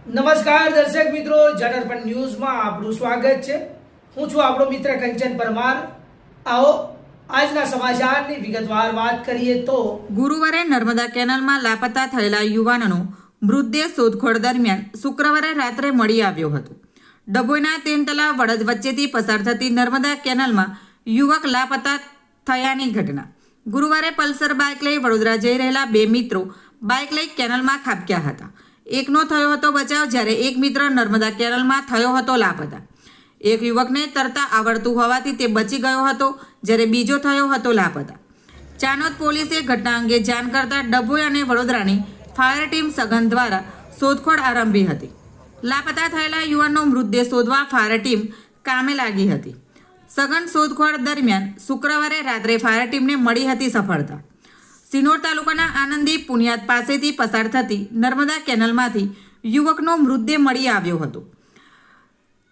નમસ્કાર દર્શક મિત્રો, જનરપણ ન્યૂઝમાં આપનું સ્વાગત છે। હું છું આપણો મિત્ર કંચન પરમાર। આવો આજના સમાચારની વિગતવાર વાત કરીએ તો ગુરુવારે નર્મદા કેનાલમાં લાપતા થયેલા યુવાનનો મૃતદેહ શોધખોળ દરમિયાન શુક્રવારે રાત્રે મળી આવ્યો હતો। ડભોઈના તેનતલા વડદ વચ્ચેથી પસાર થતી નર્મદા કેનાલમાં યુવક લાપતા થયાની ઘટના। ગુરુવારે પલ્સર બાઇક લઈ વડોદરા જઈ રહેલા બે મિત્રો બાઇક લઈ કેનાલમાં ખાબક્યા હતા। એકનો થયો હતો બચાવ, જ્યારે એક મિત્ર નર્મદા કેનાલમાં થયો હતો લાપતા। એક યુવકને તરતા આવડતું હોવાથી તે બચી ગયો હતો, જ્યારે બીજો થયો હતો લાપતા। ચાનોદ પોલીસે ઘટના અંગે જાણ કરતા ડભોઈ અને વડોદરાની ફાયર ટીમ સઘન દ્વારા શોધખોળ આરંભી હતી। લાપતા થયેલા યુવાનનો મૃતદેહ શોધવા ફાયર ટીમ કામે લાગી હતી। સઘન શોધખોળ દરમિયાન શુક્રવારે રાત્રે ફાયર ટીમને મળી હતી સફળતા। સિનોર તાલુકાના આનંદી પુનિયાદ પાસેથી પસાર થતી નર્મદા કેનાલમાંથી યુવકનો મૃતદેહ મળી આવ્યો હતો।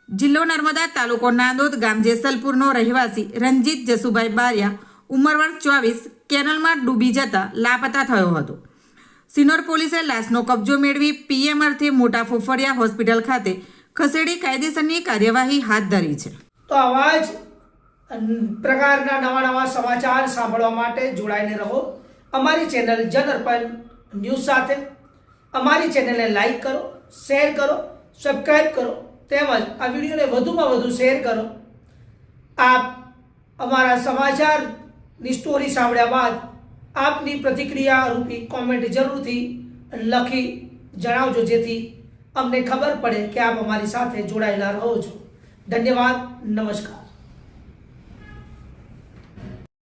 જિલ્લો નર્મદા, તાલુકો નાંદોદ, ગામ જેસલપુરનો રહેવાસી રંજીત જસુભાઈ બારિયા, ઉંમર વર્ષ 24, કેનાલમાં ડૂબી જતા લાપતા થયો હતો। સિનોર પોલીસે લાશનો કબજો મેળવી પીએમ અર્થે મોટા ફોફડિયા હોસ્પિટલ ખાતે ખસેડી કાયદેસરની કાર્યવાહી હાથ ધરી છે। તો આવા જ પ્રકારના નવા સમાચાર સાંભળવા માટે જોડાઈને રહો અમારી ચેનલ જનરપણ ન્યૂઝ સાથે। અમારી ચેનલને લાઈક કરો, શેર કરો, સબસ્ક્રાઈબ કરો, તેમજ આ વિડીયોને વધુમાં વધુ શેર કરો। આપ અમારા સમાચારની સ્ટોરી સાંભળ્યા બાદ આપની પ્રતિક્રિયા રૂપી કોમેન્ટ જરૂરથી લખી જણાવજો, જેથી અમને ખબર પડે કે આપ અમારી સાથે જોડાયેલા રહો છો। ધન્યવાદ, નમસ્કાર।